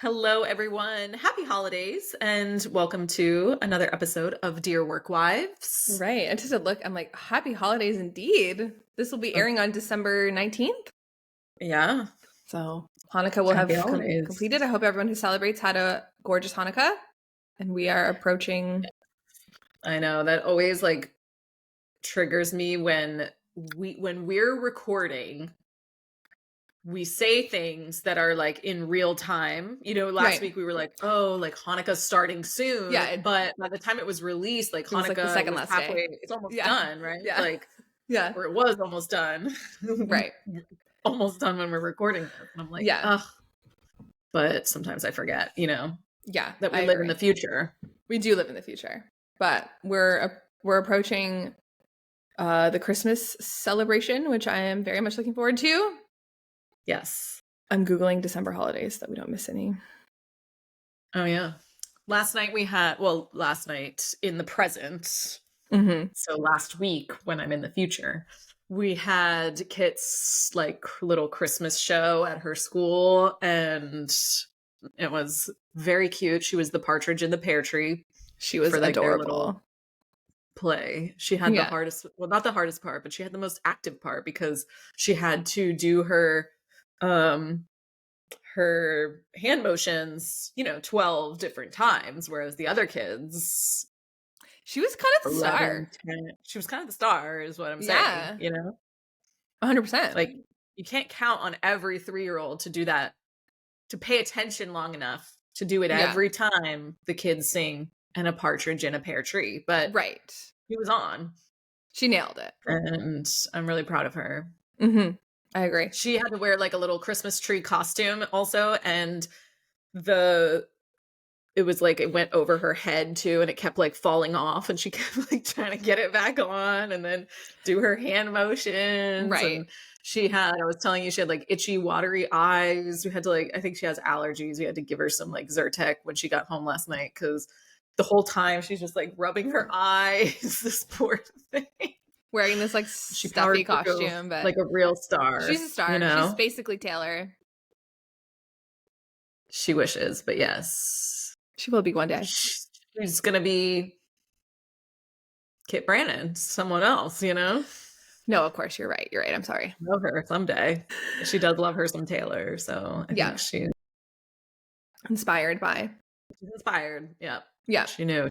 Hello, everyone. Happy holidays, and welcome to another episode of Dear Work Wives. Right. I just a look. I'm like, happy holidays indeed. This will be airing on December 19th. Yeah, So Hanukkah will happy have holidays. completed. I hope everyone who celebrates had a gorgeous Hanukkah. And we are approaching. I know that always triggers me when we're recording. We say things that are like in real time. Last week we were like, "Oh, like Hanukkah's starting soon." Yeah, but by the time it was released, like it was like the Hanukkah second was last halfway. day. It's almost Yeah. done, right? Yeah. Yeah. Or it was almost done. Right. Almost done when we're recording this, and I'm like, Yeah. ugh. But sometimes I forget, Yeah. that we I live agree. in the future. We do live in the future, but we're approaching the Christmas celebration, which I am very much looking forward to. Yes. I'm Googling December holidays so that we don't miss any. Oh, yeah. Last night in the present. Mm-hmm. So last week when I'm in the future, we had Kit's like little Christmas show at her school, and it was very cute. She was the partridge in the pear tree. She was for, like, their adorable. little play. She had the Yeah. hardest, well, not the hardest part, but she had the most active part because she had to do her hand motions, 12 different times, whereas the other kids, She was kind of the 11, star. 10, she was kind of the star is what I'm Yeah. saying, 100%. like you can't count on every 3-year-old to do that, to pay attention long enough to do it Yeah. every time the kids sing "And a partridge in a pear tree," but Right. he was on. She nailed it. And I'm really proud of her. Mm-hmm. I agree. She had to wear like a little Christmas tree costume also, and it was like it went over her head too, and it kept like falling off, and she kept like trying to get it back on and then do her hand motions. Right. And I was telling you, she had like itchy, watery eyes. We had to I think she has allergies. We had to give her some like Zyrtec when she got home last night because the whole time she's just like rubbing her eyes. This poor thing. Wearing this like stuffy costume, but like a real star. she's a star. She's basically Taylor. She wishes, but yes. She will be one day. She's going to be Kit Brannon, someone else, No, of course, you're right. You're right. I'm sorry. Love her someday. She does love her some Taylor, so I think she's inspired by. She's inspired. Yeah. Yeah. She knew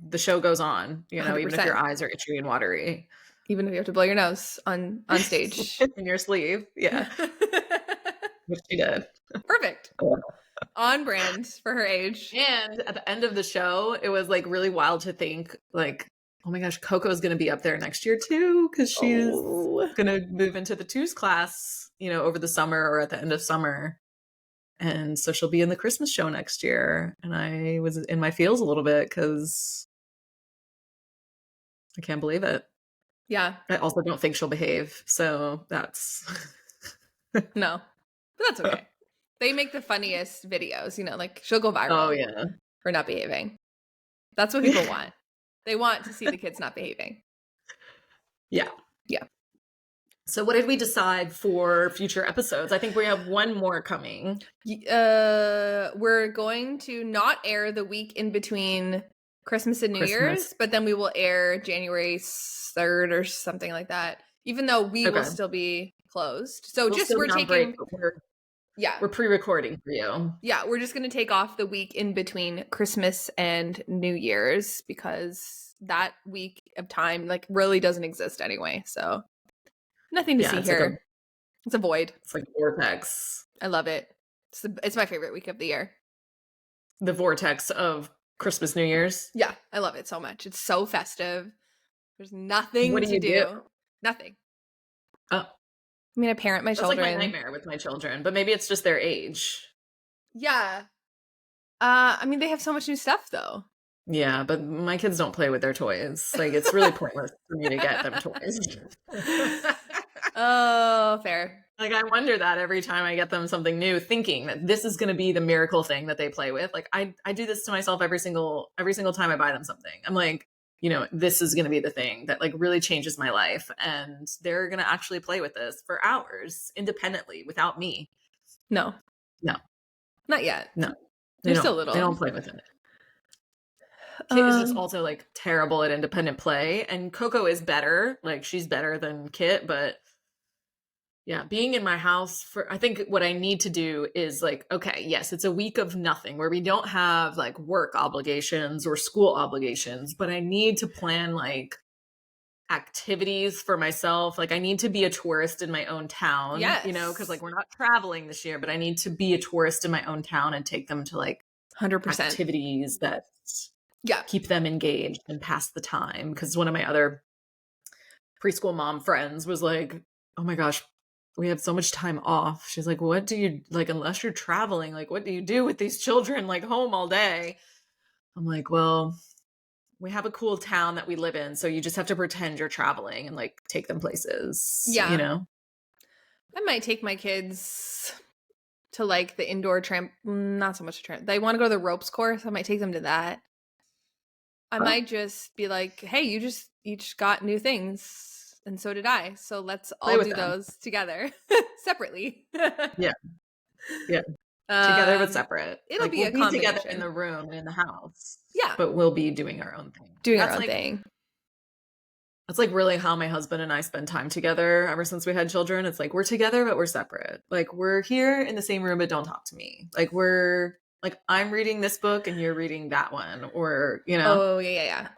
the show goes on, 100%. even if your eyes are itchy and watery. Even if you have to blow your nose on stage. In your sleeve. Yeah. Which she did. Perfect. On brand for her age. And at the end of the show, it was like really wild to think like, oh my gosh, Coco's going to be up there next year too, because she's going to move into the twos class, over the summer or at the end of summer. And so she'll be in the Christmas show next year. And I was in my feels a little bit because I can't believe it. Yeah. I also don't think she'll behave. So that's... No, but that's okay. They make the funniest videos, like she'll go viral. Oh, yeah. For not behaving. That's what people want. They want to see the kids not behaving. Yeah. Yeah. So what did we decide for future episodes? I think we have one more coming. We're going to not air the week in between Christmas and New Year's, but then we will air January 3rd or something like that, even though we will still be closed. So we're taking... We're pre-recording for you. Yeah, we're just going to take off the week in between Christmas and New Year's because that week of time really doesn't exist anyway. So nothing to see here. It's a void. It's like a vortex. I love it. It's my favorite week of the year. The vortex of Christmas, New Year's. Yeah, I love it so much. It's so festive. There's nothing to do. Nothing. Oh. I mean, I parent my children. That's like my nightmare with my children, but maybe it's just their age. Yeah. I mean, they have so much new stuff, though. Yeah, but my kids don't play with their toys. It's really pointless for me to get them toys. Oh, fair. I wonder that every time I get them something new, thinking that this is going to be the miracle thing that they play with. I do this to myself every single time I buy them something. I'm like, this is going to be the thing that really changes my life. And they're going to actually play with this for hours independently without me. No. Not yet. No, They're still little. They don't play with it. Kit is just also like terrible at independent play, and Coco is better. Like she's better than Kit, but yeah, being in my house I think what I need to do is like, okay, yes, it's a week of nothing where we don't have like work obligations or school obligations, but I need to plan like activities for myself. Like I need to be a tourist in my own town, yes. you know, because like we're not traveling this year, but I need to be a tourist in my own town and take them to like 100% activities that keep them engaged and pass the time. Because one of my other preschool mom friends was like, oh my gosh, we have so much time off. She's like, what do you like, unless you're traveling, like what do you do with these children like home all day? I'm like, well, we have a cool town that we live in, so you just have to pretend you're traveling and like take them places. Yeah, you know, I might take my kids to like the indoor not so much a tramp. They want to go to the ropes course. I might take them to that. I might just be like, hey, you just each got new things, and so did I. So let's all do those together separately. Yeah. Together but separate. It'll be a combination. Together in the room and in the house. Yeah. But we'll be doing our own thing. That's like really how my husband and I spend time together ever since we had children. It's like we're together but we're separate. Like we're here in the same room but don't talk to me. Like we're like I'm reading this book and you're reading that one, or you know. Oh yeah.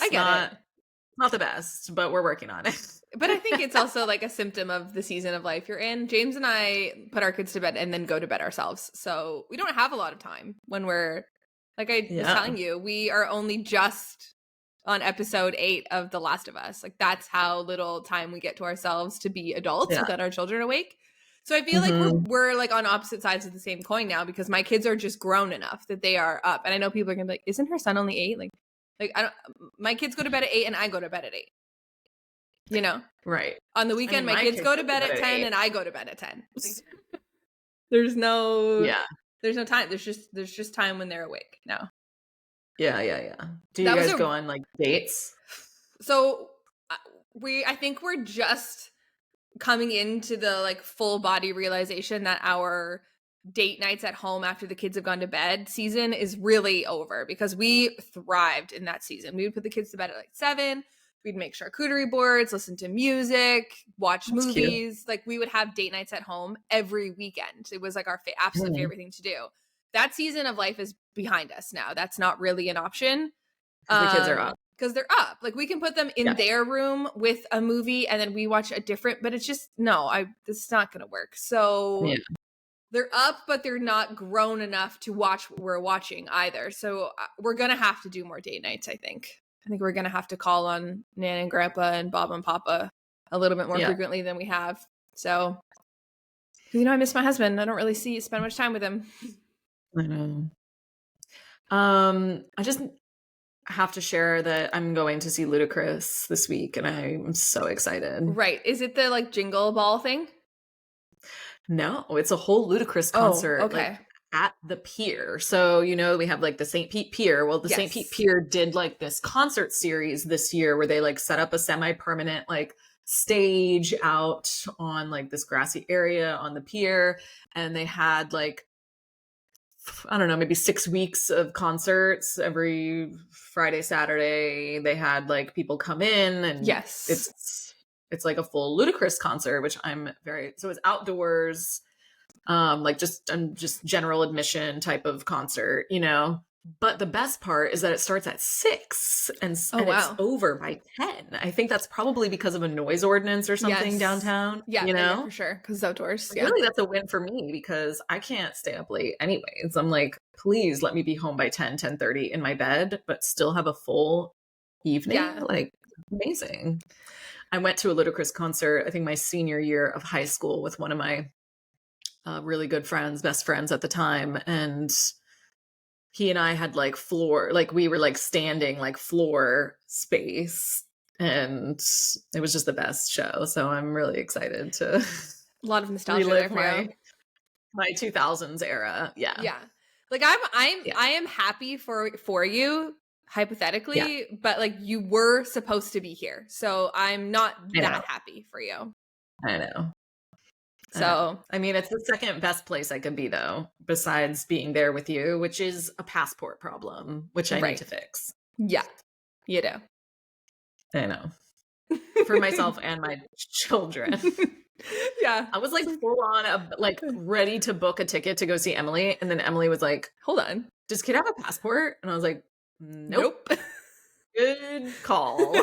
I get it. Not the best, but we're working on it. But I think it's also like a symptom of the season of life you're in. James and I put our kids to bed and then go to bed ourselves. So we don't have a lot of time when we're, like I was telling you, we are only just on episode 8 of The Last of Us. Like that's how little time we get to ourselves to be adults without our children awake. So I feel like we're like on opposite sides of the same coin now, because my kids are just grown enough that they are up. And I know people are gonna be like, isn't her son only 8? Like I don't, my kids go to bed at 8 and I go to bed at 8. You know? Right. On the weekend, my kids go to bed at 10 and I go to bed at 10. There's no time. There's just time when they're awake now. Yeah. Do you guys go on like dates? So I think we're just coming into the like full body realization that our date nights at home after the kids have gone to bed season is really over, because we thrived in that season. We would put the kids to bed at like 7. We'd make charcuterie boards, listen to music, watch movies. Cute. Like we would have date nights at home every weekend. It was like our absolute favorite thing to do. That season of life is behind us now. That's not really an option. The kids are up. Because they're up. Like we can put them in their room with a movie and then we watch a different, but it's just, this is not going to work. So they're up, but they're not grown enough to watch what we're watching either. So we're going to have to do more date nights, I think. I think we're going to have to call on Nan and Grandpa and Bob and Papa a little bit more frequently than we have. So, I miss my husband. I don't really spend much time with him. I know. I just have to share that I'm going to see Ludacris this week, and I'm so excited. Right. Is it the like jingle ball thing? No, it's a whole Ludacris concert. Okay. At the pier. So, we have like the St. Pete Pier. Well, the St. Pete Pier did like this concert series this year where they like set up a semi-permanent like stage out on like this grassy area on the pier. And they had like, I don't know, maybe 6 weeks of concerts every Friday, Saturday. They had like people come in, and it's like a full Ludacris concert, which so it's outdoors. Like just general admission type of concert, but the best part is that it starts at 6 and it's over by 10. I think that's probably because of a noise ordinance or something downtown. Yeah, for sure. Because it's outdoors. Really, that's a win for me because I can't stay up late anyways. I'm like, please let me be home by 10:30 in my bed, but still have a full evening. Like amazing. I went to a Ludacris concert, I think my senior year of high school, with one of my really good friends, best friends at the time. And he and I had like we were like standing like floor space, and it was just the best show. So I'm really excited to a lot of nostalgia relive my 2000s era. Yeah. Like I am happy for you hypothetically, but like you were supposed to be here. So I'm not that happy for you. I know. So I mean, it's the second best place I could be, though, besides being there with you, which is a passport problem, which I need to fix. Yeah, you do. I know. For myself and my children. Yeah. I was like full on, like ready to book a ticket to go see Emily. And then Emily was like, hold on. Does kid have a passport? And I was like, Nope. Good call.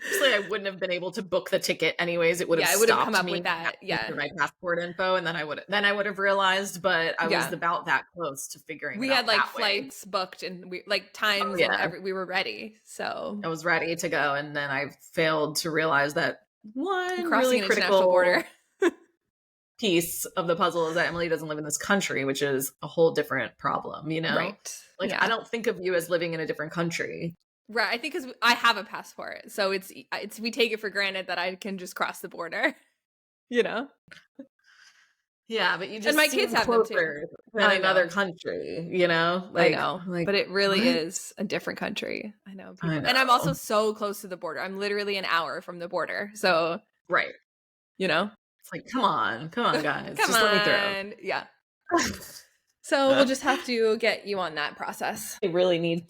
Actually, I wouldn't have been able to book the ticket anyways. It would have stopped come up me with that. Yeah. For my passport info, and then I would have realized, but I was about that close to figuring we it out. had like flights booked and we like times and we were ready. So I was ready to go, and then I failed to realize that one crossing really an critical border piece of the puzzle is that Emily doesn't live in this country, which is a whole different problem, you know? Right. Like I don't think of you as living in a different country. Right. I think because I have a passport. So it's we take it for granted that I can just cross the border, you know? Yeah, but you just and my kids have them too. In another country, you know? Like, I know, but it really is a different country. I know, and I'm also so close to the border. I'm literally an hour from the border. So right, you know, it's like come on, guys, just let me through. Yeah. So we'll just have to get you on that process. I really need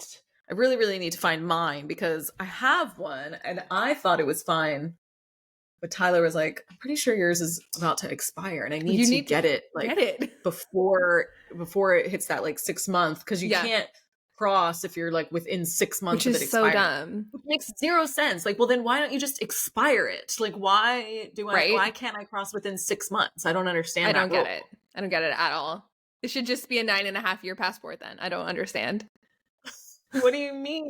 to find mine because I have one and I thought it was fine. But Tyler was like, I'm pretty sure yours is about to expire and I need to get it before it hits that like 6 month because you can't cross if you're like within 6 months of it expiring. So dumb. It makes zero sense. Like, well then why don't you just expire it? Like why can't I cross within 6 months? I don't understand. I don't get it. I don't get it at all. It should just be a 9.5-year passport then. I don't understand. What do you mean?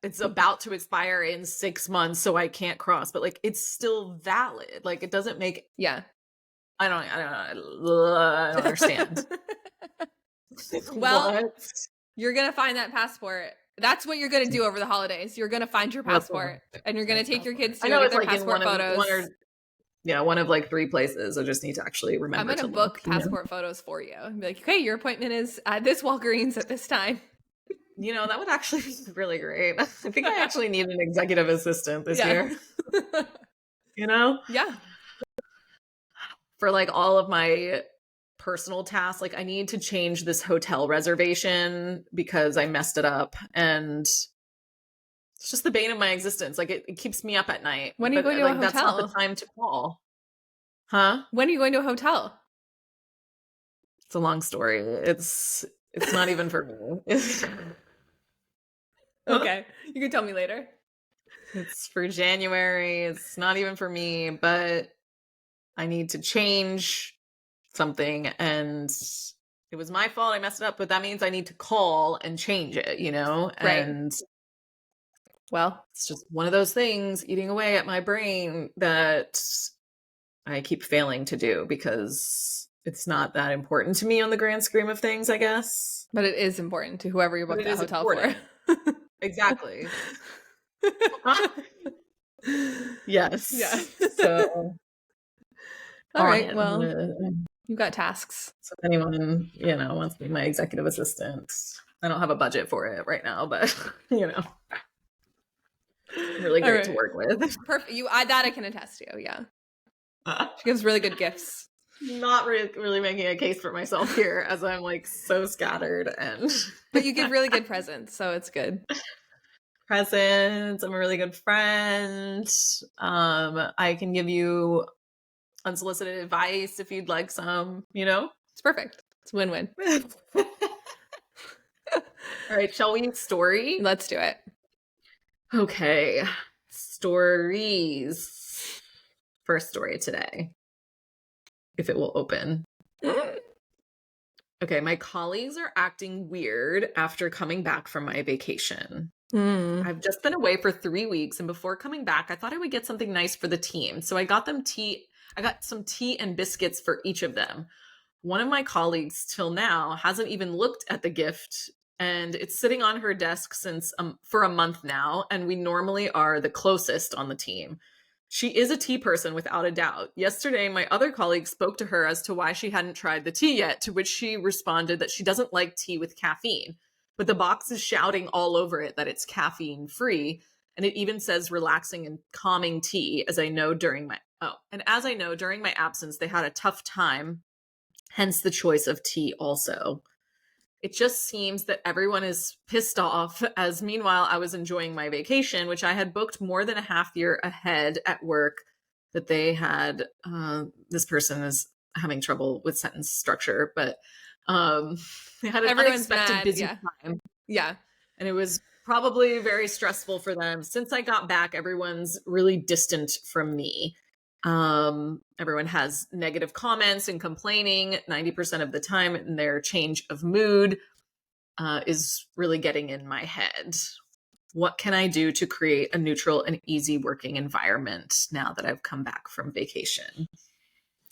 It's about to expire in 6 months, so I can't cross, but like it's still valid. Like it doesn't make I don't understand. Well, you're gonna find that passport. That's what you're gonna do over the holidays. You're gonna find your passport, and you're gonna take your kids to get their passport photos. One of like 3 places. I just need to actually remember. I'm gonna book passport photos for you and be like, okay, your appointment is at this Walgreens at this time. You know, that would actually be really great. I think I actually need an executive assistant this year. You know? Yeah. For like all of my personal tasks, like I need to change this hotel reservation because I messed it up. And it's just the bane of my existence. Like it keeps me up at night. When are you going to a hotel? That's not the time to call. Huh? When are you going to a hotel? It's a long story. It's not even for me. Okay. You can tell me later. It's for January. It's not even for me, but I need to change something and it was my fault. I messed it up, but that means I need to call and change it, you know? Right. And well, it's just one of those things eating away at my brain that I keep failing to do because it's not that important to me on the grand scheme of things, I guess. But it is important to whoever you book that hotel for. Exactly. Yes. Yeah. So all right. Well, you've got tasks. So if anyone, wants to be my executive assistant, I don't have a budget for it right now, but really great to work with. Perfect. That I can attest to. Yeah. She gives really good gifts. Not really making a case for myself here as I'm like so scattered but you give really good presents, so it's good. Presents. I'm a really good friend. I can give you unsolicited advice if you'd like some, It's perfect. It's win-win. All right, shall we story? Let's do it. Okay. Stories. First story today. If it will open. Okay, my colleagues are acting weird after coming back from my vacation. I've just been away for 3 weeks, and before coming back, I thought I would get something nice for the team. So I got them tea. I got some tea and biscuits for each of them. One of my colleagues till now hasn't even looked at the gift, and it's sitting on her desk for a month now, and we normally are the closest on the team. She is a tea person without a doubt. Yesterday, my other colleague spoke to her as to why she hadn't tried the tea yet, to which she responded that she doesn't like tea with caffeine. But the box is shouting all over it that it's caffeine free, and it even says relaxing and calming tea, as I know Oh, and as I know, during my absence, they had a tough time, hence the choice of tea also. It just seems that everyone is pissed off, as meanwhile I was enjoying my vacation, which I had booked more than a half year ahead at work, that they had, this person is having trouble with sentence structure, but they had an Everyone's unexpected mad. busy Yeah. time. Yeah. And it was probably very stressful for them. Since I got back, everyone's really distant from me. Everyone has negative comments and complaining 90% of the time, and their change of mood is really getting in my head. What can I do to create a neutral and easy working environment now that I've come back from vacation?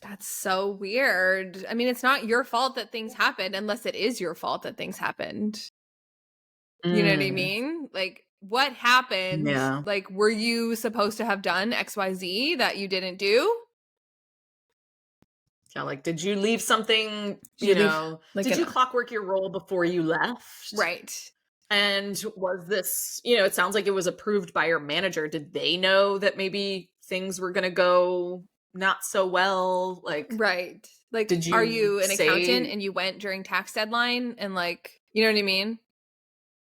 That's so weird. I mean, it's not your fault that things happened unless it is your fault that things happened. You know what I mean? Like, what happened? Yeah. Like, were you supposed to have done XYZ that you didn't do? Yeah, like, did you leave something, Like did you clockwork your role before you left? Right. And was this, it sounds like it was approved by your manager. Did they know that maybe things were going to go not so well? Like, right. Like, did are you you an say accountant and you went during tax deadline and like, you know what I mean?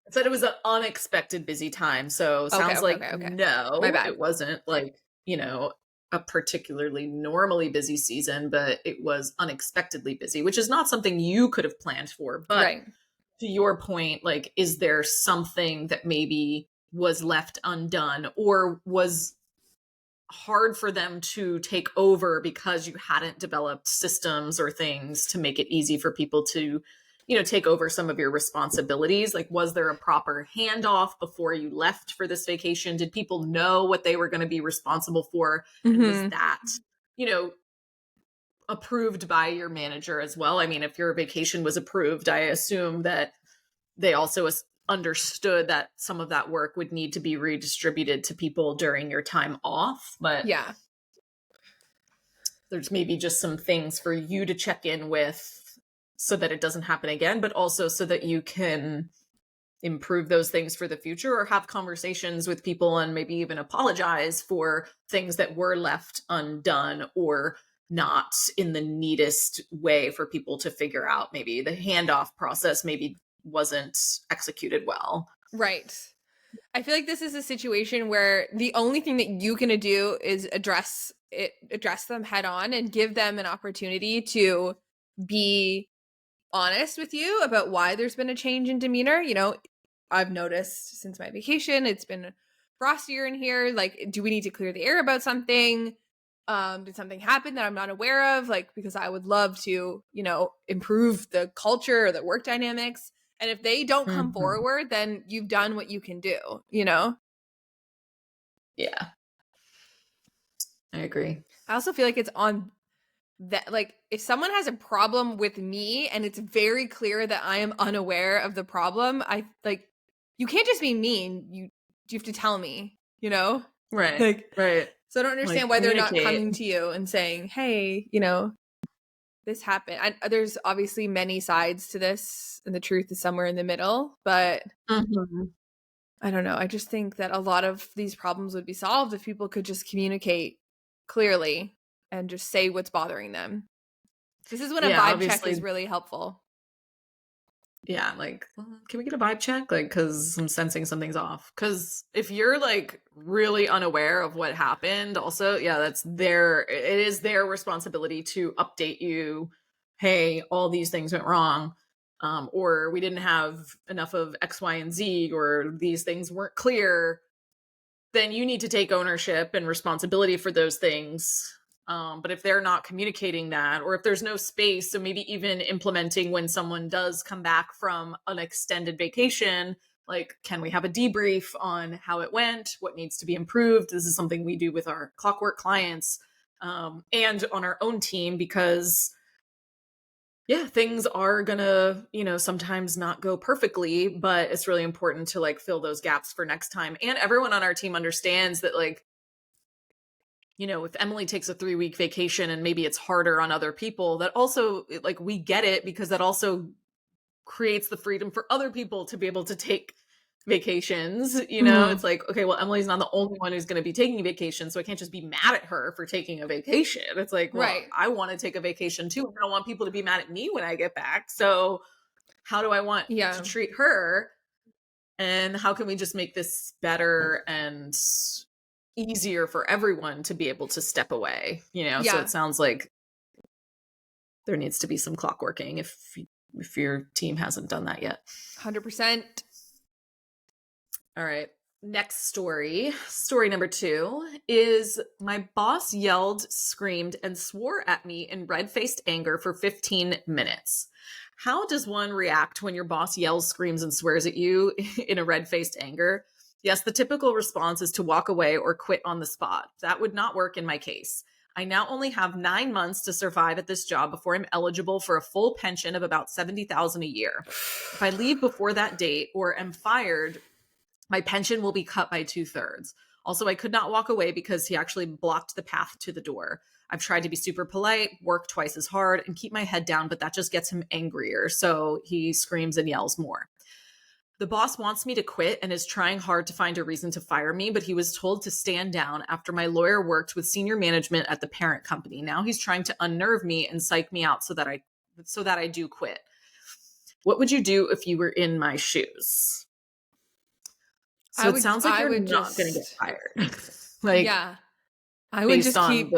It said it was an unexpected busy time. So sounds like no, My bad. it wasn't like, a particularly normally busy season, but it was unexpectedly busy, which is not something you could have planned for. But Right. to your point, like, is there something that maybe was left undone or was hard for them to take over because you hadn't developed systems or things to make it easy for people to, take over some of your responsibilities? Like, was there a proper handoff before you left for this vacation? Did people know what they were going to be responsible for? And was that, approved by your manager as well? I mean, if your vacation was approved, I assume that they also understood that some of that work would need to be redistributed to people during your time off. But yeah, there's maybe just some things for you to check in with so that it doesn't happen again, but also so that you can improve those things for the future or have conversations with people and maybe even apologize for things that were left undone or not in the neatest way for people to figure out. Maybe the handoff process maybe wasn't executed well. Right. I feel like this is a situation where the only thing that you can do is address them head on and give them an opportunity to be honest with you about why there's been a change in demeanor. I've noticed since my vacation, it's been frostier in here. Like, do we need to clear the air about something? Did something happen that I'm not aware of? Like, because I would love to, improve the culture or the work dynamics. And if they don't come forward, then you've done what you can do, Yeah. I agree. I also feel like it's on that, like, if someone has a problem with me and it's very clear that I am unaware of the problem, you can't just be mean. You have to tell me, Right. Right. So I don't understand why they're not coming to you and saying, hey, this happened. There's obviously many sides to this and the truth is somewhere in the middle, but I don't know. I just think that a lot of these problems would be solved if people could just communicate clearly and just say what's bothering them. This is when a vibe check is really helpful. Yeah, like, can we get a vibe check? Like, because I'm sensing something's off. Because if you're like really unaware of what happened, also, it is their responsibility to update you. Hey, all these things went wrong. Or we didn't have enough of X, Y, and Z, or these things weren't clear. Then you need to take ownership and responsibility for those things. But if they're not communicating that, or if there's no space, so maybe even implementing when someone does come back from an extended vacation, like, can we have a debrief on how it went? What needs to be improved? This is something we do with our clockwork clients and on our own team, because things are gonna, sometimes not go perfectly, but it's really important to like fill those gaps for next time. And everyone on our team understands that, like, if Emily takes a 3-week vacation and maybe it's harder on other people, that also, like, we get it, because that also creates the freedom for other people to be able to take vacations, you know, it's like, okay, well, Emily's not the only one who's going to be taking a vacation, so I can't just be mad at her for taking a vacation. It's like, well, Right. I want to take a vacation too. I don't want people to be mad at me when I get back. So how do I want to treat her? And how can we just make this better and easier for everyone to be able to step away, you know? So it sounds like there needs to be some clock working if your team hasn't done that yet. 100%. All right. Next story. Story number 2 is my boss yelled, screamed, and swore at me in red-faced anger for 15 minutes. How does one react when your boss yells, screams, and swears at you in a red-faced anger? Yes, the typical response is to walk away or quit on the spot. That would not work in my case. I now only have 9 months to survive at this job before I'm eligible for a full pension of about $70,000 a year. If I leave before that date or am fired, my pension will be cut by 2/3. Also, I could not walk away because he actually blocked the path to the door. I've tried to be super polite, work twice as hard, and keep my head down, but that just gets him angrier. So he screams and yells more. The boss wants me to quit and is trying hard to find a reason to fire me, but he was told to stand down after my lawyer worked with senior management at the parent company. Now he's trying to unnerve me and psych me out so that I do quit. What would you do if you were in my shoes? So it sounds like you're not going to get fired. Like, I would just keep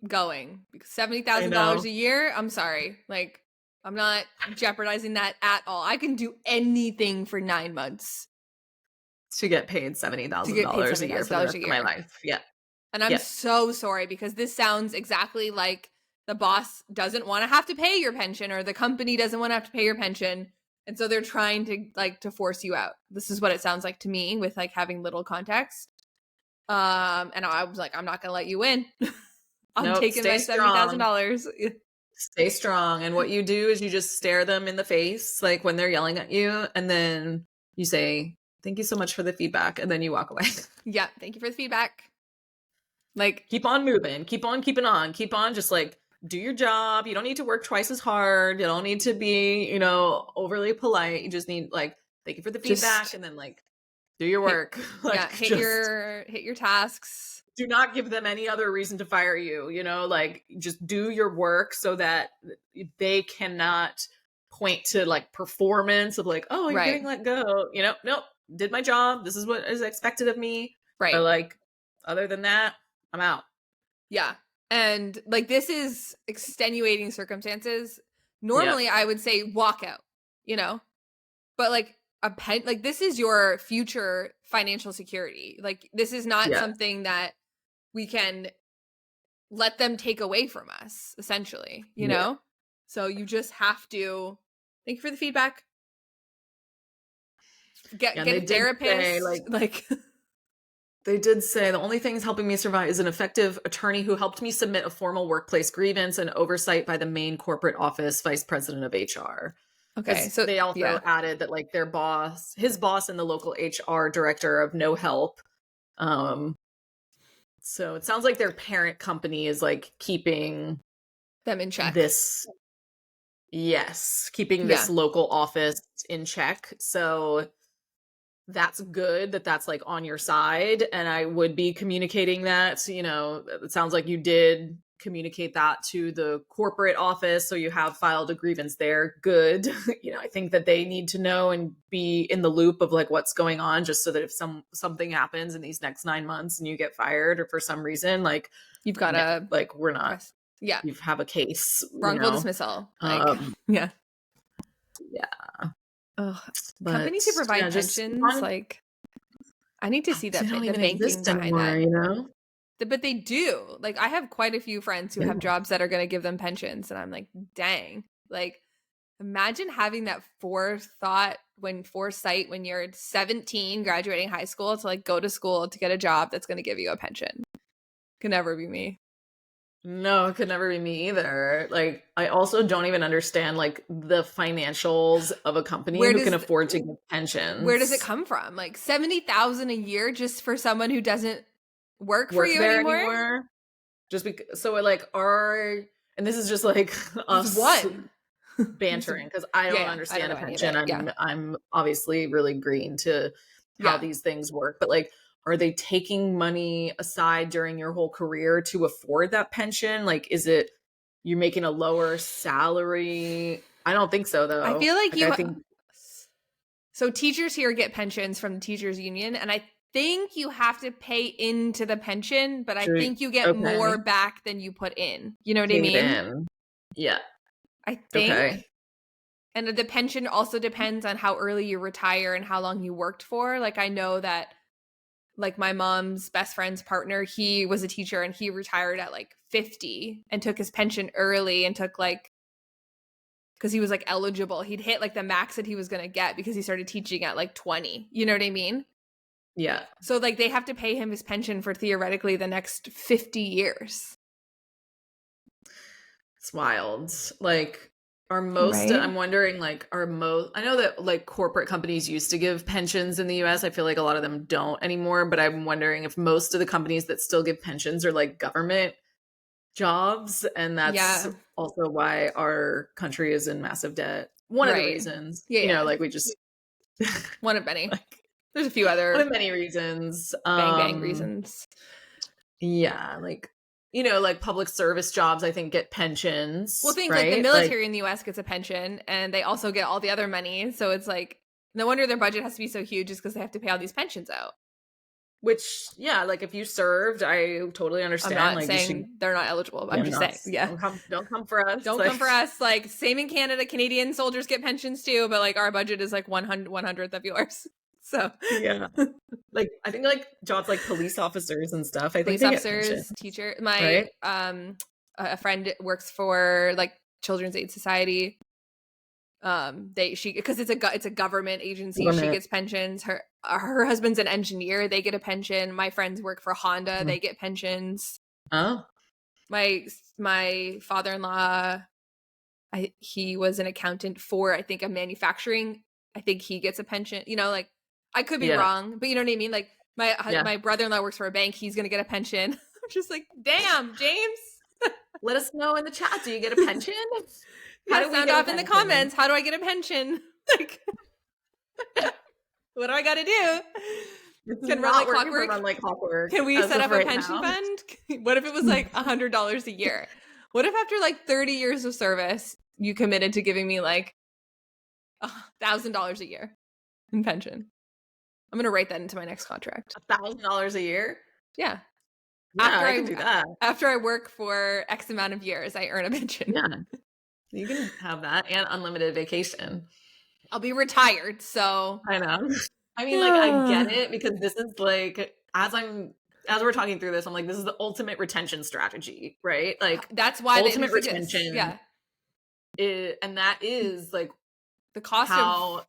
going because $70,000 a year. I'm sorry. Like, I'm not jeopardizing that at all. I can do anything for 9 months to get paid $70,000 a year for the rest of my life. Yeah. And I'm so sorry because this sounds exactly like the boss doesn't want to have to pay your pension or the company doesn't want to have to pay your pension. And so they're trying to force you out. This is what it sounds like to me with like having little context. And I was like, I'm not going to let you in. I'm taking my $70,000. Stay strong. And what you do is you just stare them in the face, like when they're yelling at you. And then you say, thank you so much for the feedback. And then you walk away. Yeah. Thank you for the feedback. Like, keep on moving, keep on keeping on, keep on just like, do your job. You don't need to work twice as hard. You don't need to be, overly polite. You just need like, thank you for the feedback, and then like, do your work. Hit your tasks. Do not give them any other reason to fire you. Like just do your work so that they cannot point to like performance of like, oh, you're getting let go. Nope, did my job. This is what is expected of me. Right. But like, other than that, I'm out. Yeah. And like, this is extenuating circumstances. Normally I would say walk out, but like this is your future financial security. Like, this is not something that we can let them take away from us, essentially, you know? So you just have to thank you for the feedback. Get a therapist. They did say the only things helping me survive is an effective attorney who helped me submit a formal workplace grievance and oversight by the main corporate office vice president of HR. Okay. So they also added that like his boss and the local HR director of no help. So it sounds like their parent company is like keeping them in check. Keeping this local office in check. So that's good that's like on your side. And I would be communicating that, it sounds like you did communicate that to the corporate office. So you have filed a grievance there. Good. I think that they need to know and be in the loop of like what's going on, just so that if something happens in these next 9 months and you get fired or for some reason, like you've got to like, we're not, you have a case. Wrongful dismissal. Like, yeah. Ugh. Companies who provide pensions, like, I need to see that the banking behind that. But they do. Like, I have quite a few friends who have jobs that are going to give them pensions, and I'm like, dang. Like, imagine having that foresight when you're 17, graduating high school, to like go to school to get a job that's going to give you a pension. Could never be me. No, it could never be me either. Like, I also don't even understand like the financials of a company who can afford to give pensions. Where does it come from? Like $70,000 a year just for someone who doesn't work for you anymore? Just because. So like and this is just like us bantering because I don't understand a pension. I'm obviously really green to how these things work, but like, are they taking money aside during your whole career to afford that pension? Like, is it you're making a lower salary? I don't think so, though. I feel like I think so. Teachers here get pensions from the teachers union, and I think you have to pay into the pension, but I think you get more back than you put in. You know what I mean? Yeah. I think. And the pension also depends on how early you retire and how long you worked for. Like, I know that, like, my mom's best friend's partner, he was a teacher and he retired at like 50 and took his pension early and took like, because he was like eligible. He'd hit like the max that he was going to get because he started teaching at like 20. You know what I mean? Yeah. So like they have to pay him his pension for theoretically the next 50 years. It's wild. Like, are most, I'm wondering, like, I know that like corporate companies used to give pensions in the US. I feel like a lot of them don't anymore, but I'm wondering if most of the companies that still give pensions are like government jobs. And that's also why our country is in massive debt. One of the reasons, you know, like we just. One of many. Like, there's a few other. One of many reasons. Bang reasons. Yeah. Like, you know, like public service jobs, I think, get pensions. Well, things like the military in the US gets a pension, and they also get all the other money. So it's like, no wonder their budget has to be so huge, just because they have to pay all these pensions out. Which, yeah, like if you served, I totally understand. I'm not like, saying they're not eligible. I'm just saying, don't come for us. Don't come for us. Like, same in Canada, Canadian soldiers get pensions too, but like our budget is like 100th of yours. So yeah, like I think like jobs like police officers and stuff. I think police officers, teacher. My a friend works for like Children's Aid Society. Because it's a government agency. She gets pensions. Her husband's an engineer. They get a pension. My friends work for Honda. They get pensions. Oh, my father-in-law, he was an accountant for, I think, a manufacturing. I think he gets a pension. You know, like, I could be wrong, but you know what I mean? Like, my brother-in-law works for a bank. He's going to get a pension. I'm just like, damn, James. Let us know in the chat. Do you get a pension? How do we sound off in the comments? How do I get a pension? Like, what do I got to do? Can run like clockwork. Can we set up a pension fund? What if it was like $100 a year? What if after like 30 years of service, you committed to giving me like $1,000 a year in pension? I'm going to write that into my next contract. $1,000 a year? Yeah. After I can do that. After I work for X amount of years, I earn a pension. Yeah. You can have that and unlimited vacation. I'll be retired, so. I know. I mean, like, I get it, because this is like, as we're talking through this, I'm like, this is the ultimate retention strategy, right? Like, that's why ultimate retention. Yeah. And that is like the cost of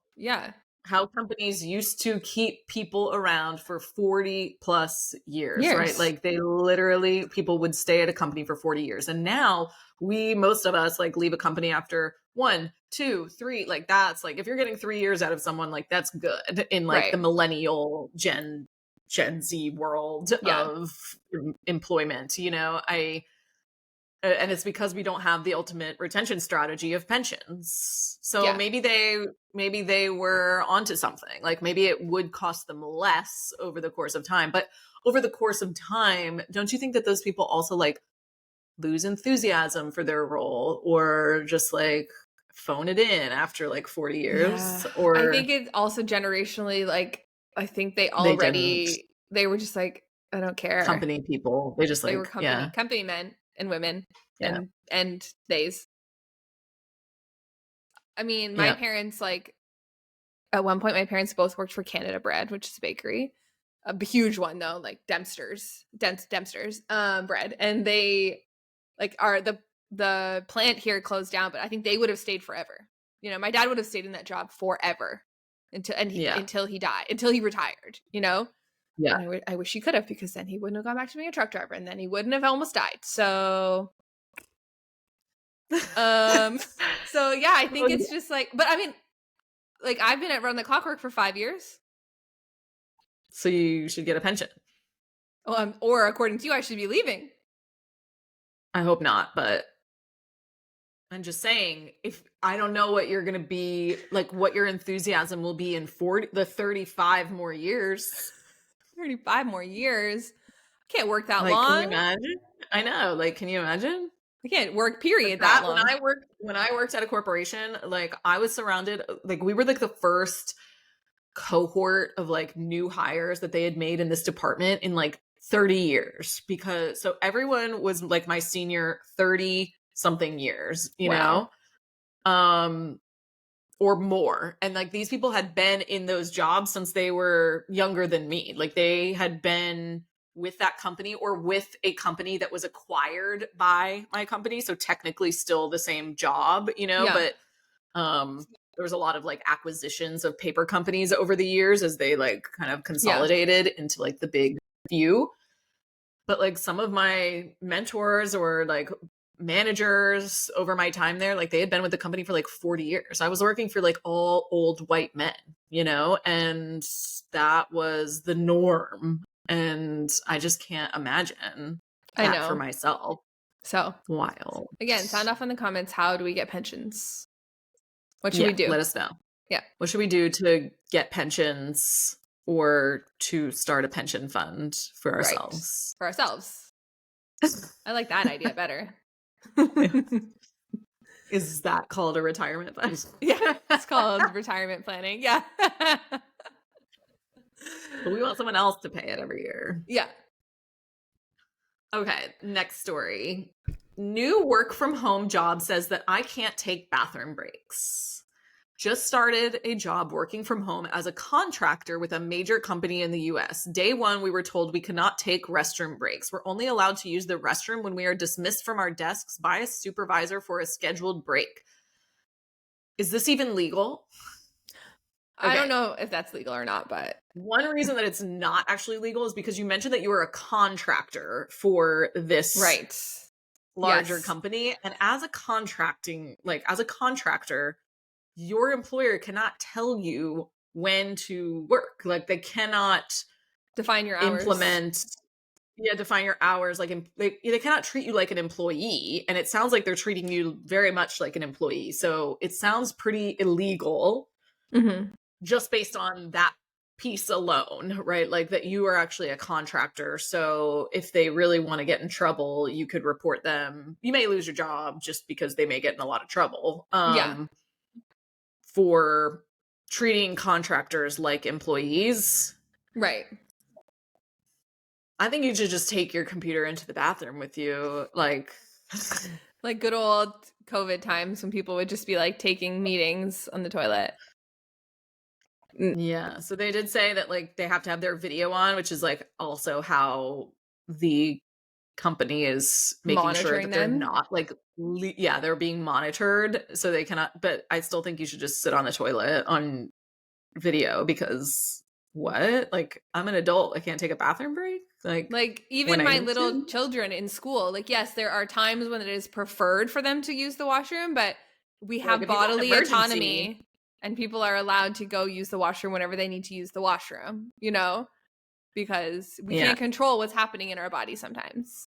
how companies used to keep people around for 40 plus years, right? Like, they literally, people would stay at a company for 40 years. And now most of us like leave a company after 1, 2, 3, like that's like, if you're getting 3 years out of someone, like that's good in like the millennial Gen Z world of employment, you know, and it's because we don't have the ultimate retention strategy of pensions. So maybe they were onto something. Like, maybe it would cost them less over the course of time. But over the course of time, don't you think that those people also like lose enthusiasm for their role, or just like phone it in after like 40 years? Yeah. Or I think it's also generationally, like, I think they were just like, I don't care. Company people. They just like, they were company men and women and theys. I mean, my parents, like, at one point, my parents both worked for Canada Bread, which is a bakery, a huge one though, like Dempster's bread, and they like are the plant here closed down, but I think they would have stayed forever. You know, my dad would have stayed in that job forever until he died, until he retired. You know. Yeah. And I wish he could have, because then he wouldn't have gone back to being a truck driver, and then he wouldn't have almost died. So, so yeah, I think it's just like, but I mean, like, I've been at Run the Clockwork for 5 years. So you should get a pension. Or according to you, I should be leaving. I hope not, but I'm just saying, if I don't know what you're going to be, like what your enthusiasm will be in 35 more years. 35 more years. I can't work that like, long. Can you imagine? I know. Like, can you imagine? I can't work period that long. When I worked at a corporation, like I was surrounded, like we were like the first cohort of like new hires that they had made in this department in like 30 years, because so everyone was like my senior 30 something years, you know, or more. And like these people had been in those jobs since they were younger than me. Like they had been with that company or with a company that was acquired by my company. So technically still the same job, you know, but there was a lot of like acquisitions of paper companies over the years as they like kind of consolidated into like the big few. But like some of my mentors or like managers over my time there, like they had been with the company for like 40 years. I was working for like all old white men, you know, and that was the norm. And I just can't imagine that for myself. So wild. Again, sound off in the comments. How do we get pensions? What should we do? Let us know. Yeah. What should we do to get pensions or to start a pension fund for ourselves? Right. For ourselves. I like that idea better. Is that called a retirement fund? Yeah, it's called retirement planning. Yeah. But we want someone else to pay it every year. Yeah. Okay, next story. New work from home job says that I can't take bathroom breaks. Just started a job working from home as a contractor with a major company in the US. Day one, we were told we cannot take restroom breaks. We're only allowed to use the restroom when we are dismissed from our desks by a supervisor for a scheduled break. Is this even legal? Okay. I don't know if that's legal or not, but one reason that it's not actually legal is because you mentioned that you were a contractor for this larger company. And as a contractor, your employer cannot tell you when to work. Like they cannot define your hours. Define your hours. Like they cannot treat you like an employee. And it sounds like they're treating you very much like an employee. So it sounds pretty illegal. Mm-hmm. Just based on that piece alone, right? Like that you are actually a contractor. So if they really want to get in trouble, you could report them. You may lose your job just because they may get in a lot of trouble. For treating contractors like employees. Right. I think you should just take your computer into the bathroom with you. Like good old COVID times when people would just be like taking meetings on the toilet. Yeah. So they did say that like they have to have their video on, which is like also how the company is making sure that they're not like, they're being monitored. So they cannot, but I still think you should just sit on the toilet on video because what? Like I'm an adult. I can't take a bathroom break. Like even my little children in school, like, yes, there are times when it is preferred for them to use the washroom, but we have bodily autonomy. And people are allowed to go use the washroom whenever they need to use the washroom, you know, because we can't control what's happening in our body sometimes.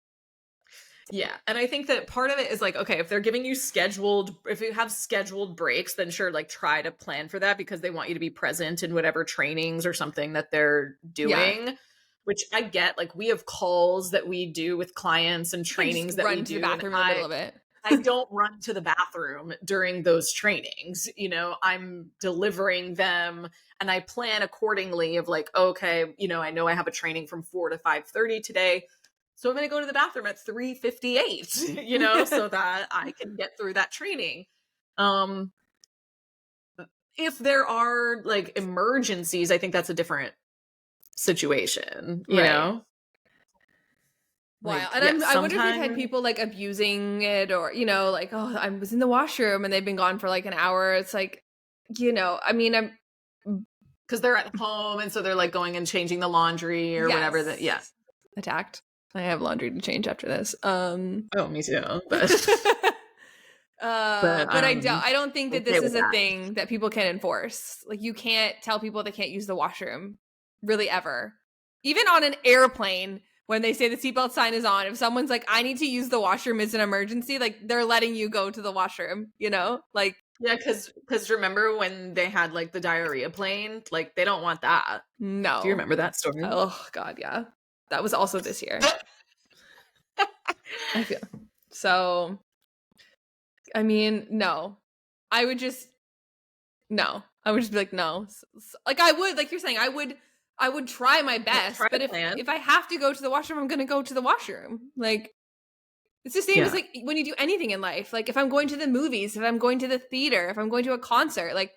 Yeah. And I think that part of it is like, okay, if they're giving you if you have scheduled breaks, then sure, like try to plan for that because they want you to be present in whatever trainings or something that they're doing, which I get. Like we have calls that we do with clients and trainings that we do. Run to the bathroom in the middle of it. I don't run to the bathroom during those trainings. You know, I'm delivering them and I plan accordingly of like, okay, you know I have a training from 4 to 5:30 today. So I'm going to go to the bathroom at 3:58, you know, so that I can get through that training. If there are like emergencies, I think that's a different situation, you know? Wow. Like, and I wonder if you've had people like abusing it or, you know, like, oh, I was in the washroom and they've been gone for like an hour. It's like, you know, I mean, because they're at home and so they're like going and changing the laundry or whatever. Attacked. I have laundry to change after this. Oh, me too. But I don't think that this is a thing that people can enforce. Like you can't tell people they can't use the washroom really ever. Even on an airplane when they say the seatbelt sign is on, if someone's like, I need to use the washroom, it's an emergency, like they're letting you go to the washroom, you know? Like, yeah, because remember when they had like the diarrhea plane? Like they don't want that. no. Do you remember that story? Oh God, yeah. That was also this year. I feel so. I mean, no. I would just no. I would just be like, no. Like I would, like you're saying, I would try my best, try but if I have to go to the washroom, I'm gonna go to the washroom. Like it's the same as like when you do anything in life. Like if I'm going to the movies, if I'm going to the theater, if I'm going to a concert, like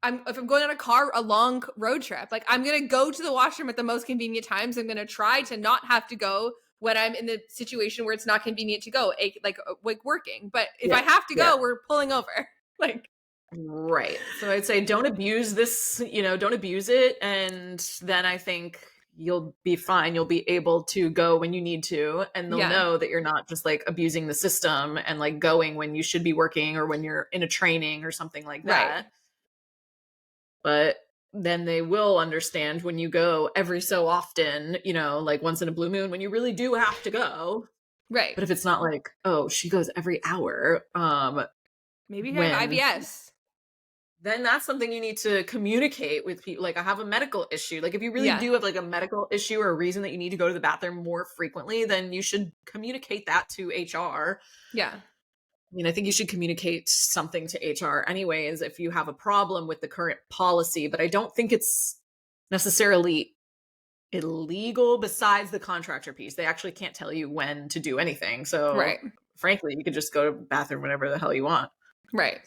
if I'm going on a long road trip, like I'm gonna go to the washroom at the most convenient times. I'm gonna try to not have to go when I'm in the situation where it's not convenient to go, like working. But if I have to go, we're pulling over. Like, right. So I'd say don't abuse this, don't abuse it. And then I think you'll be fine. You'll be able to go when you need to, and they'll know that you're not just like abusing the system and like going when you should be working or when you're in a training or something like that. Right. But then they will understand when you go every so often, like once in a blue moon when you really do have to go. Right. But if it's not like, oh, she goes every hour, maybe you have IBS. Then that's something you need to communicate with people. Like I have a medical issue. Like if you really do have like a medical issue or a reason that you need to go to the bathroom more frequently, then you should communicate that to HR. Yeah. I mean, I think you should communicate something to HR anyways if you have a problem with the current policy, but I don't think it's necessarily illegal besides the contractor piece. They actually can't tell you when to do anything. So frankly, you could just go to the bathroom whenever the hell you want. Right.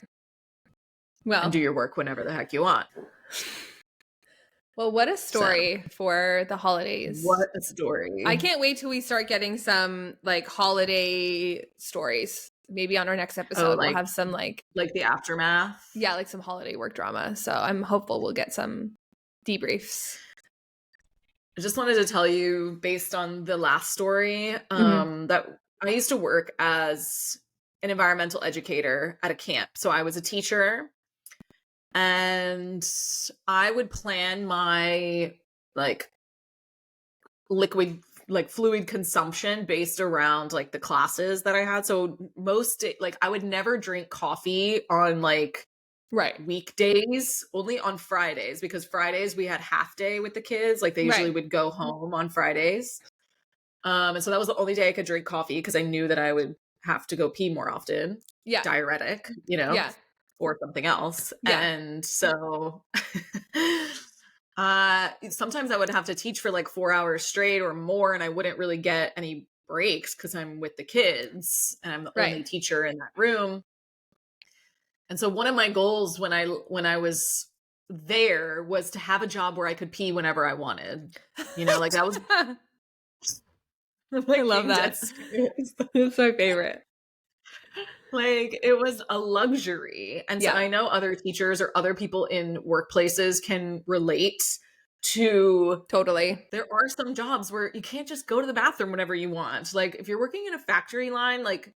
Well, and do your work whenever the heck you want. Well, what a story for the holidays. What a story. I can't wait till we start getting some like holiday stories. Maybe on our next episode, we'll have some like the aftermath. Yeah, like some holiday work drama. So I'm hopeful we'll get some debriefs. I just wanted to tell you, based on the last story, that I used to work as an environmental educator at a camp. So I was a teacher. And I would plan my like fluid consumption based around like the classes that I had. So I would never drink coffee on like weekdays, only on Fridays, because Fridays we had half day with the kids. Like they usually would go home on Fridays. And so that was the only day I could drink coffee because I knew that I would have to go pee more often. Yeah. Diuretic, Yeah. Or something else. Yeah. And so sometimes I would have to teach for like 4 hours straight or more, and I wouldn't really get any breaks because I'm with the kids and I'm the only teacher in that room. And so one of my goals when I was there was to have a job where I could pee whenever I wanted. Like that was I love that. It's my favorite. Like it was a luxury. And so I know other teachers or other people in workplaces can relate to totally. There are some jobs where you can't just go to the bathroom whenever you want. Like if you're working in a factory line, like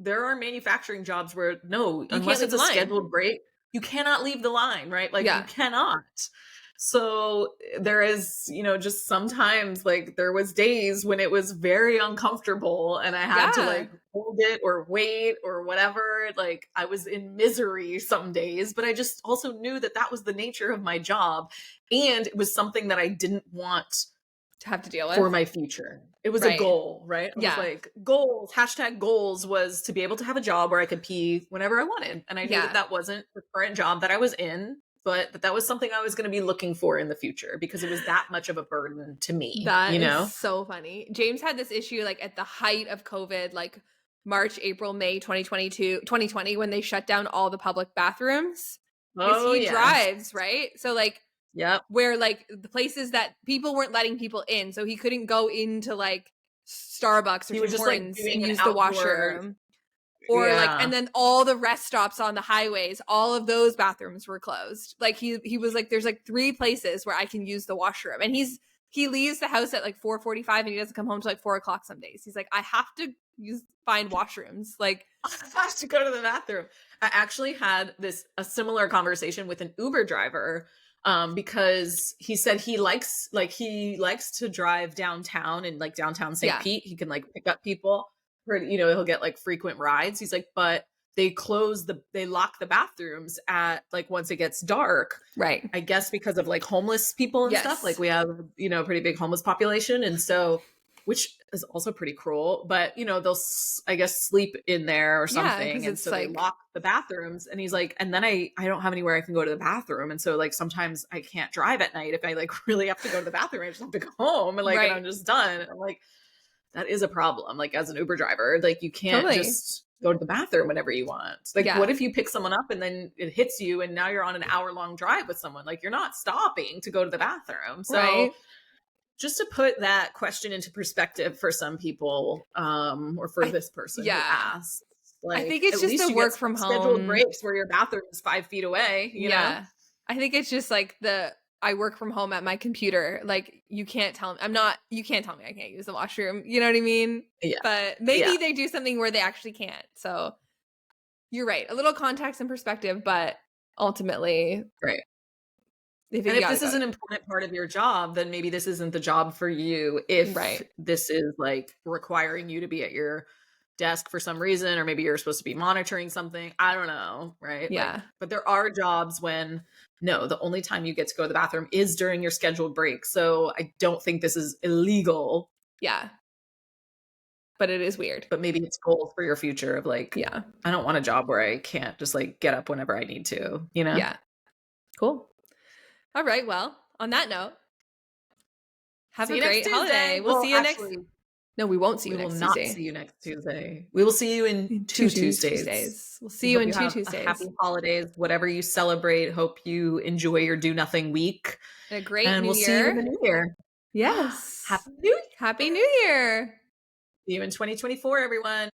there are manufacturing jobs where unless it's a scheduled break, you cannot leave the line, right? Like you cannot. So there is, just sometimes like there was days when it was very uncomfortable and I had to like hold it or wait or whatever. Like I was in misery some days, but I just also knew that that was the nature of my job. And it was something that I didn't want to have to deal with for my future. It was a goal, right? It was like goals, #goals was to be able to have a job where I could pee whenever I wanted. And I knew that wasn't the current job that I was in. But that was something I was going to be looking for in the future because it was that much of a burden to me. That is so funny. James had this issue like at the height of COVID, like March, April, May 2020, when they shut down all the public bathrooms. Because he drives, right? So like, where like the places that people weren't letting people in. So he couldn't go into like Starbucks or Tim Hortons and use the washroom. Or like, and then all the rest stops on the highways, all of those bathrooms were closed. Like he was like, there's like 3 places where I can use the washroom. And he leaves the house at like 4:45 and he doesn't come home till like 4:00 some days. He's like, I have to find washrooms. Like I have to go to the bathroom. I actually had a similar conversation with an Uber driver because he said he likes to drive downtown and like downtown St. Pete. He can like pick up people for, you know, he'll get like frequent rides. He's like, but they lock the bathrooms at like once it gets dark. Right. I guess because of like homeless people and stuff. Like we have, you know, a pretty big homeless population. And so, which is also pretty cruel, but you know, they'll, I guess, sleep in there or something. And so like, they lock the bathrooms, and he's like, and then I don't have anywhere I can go to the bathroom. And so like, sometimes I can't drive at night if I like really have to go to the bathroom. I just have to go home and like, and I'm just done. And I'm like, that is a problem. Like as an Uber driver, like you can't just go to the bathroom whenever you want. Like what if you pick someone up and then it hits you and now you're on an hour-long drive with someone? Like you're not stopping to go to the bathroom. So just to put that question into perspective for some people, or for this person who asked, like, I think it's just the work from home scheduled breaks where your bathroom is 5 feet away. You know, I think it's just like I work from home at my computer. Like you can't tell me you can't tell me I can't use the washroom. You know what I mean? Yeah. But maybe they do something where they actually can't. So you're right. A little context and perspective, but ultimately, right. If this is an important part of your job, then maybe this isn't the job for you. If this is like requiring you to be at your desk for some reason, or maybe you're supposed to be monitoring something. I don't know. Right. Yeah. Like, but there are jobs when the only time you get to go to the bathroom is during your scheduled break. So I don't think this is illegal. Yeah. But it is weird. But maybe it's goals for your future of like, I don't want a job where I can't just like get up whenever I need to, you know? Yeah. Cool. All right. Well, on that note, have a great holiday. We'll see you next. No, we won't see you next Tuesday. We will not see you next Tuesday. We will see you in two Tuesdays. We'll see you in 2 Tuesdays. Happy holidays, whatever you celebrate. Hope you enjoy your do nothing week. And a great New Year. And we'll see you in the New Year. Yes. Happy New Year. Happy New Year. See you in 2024, everyone.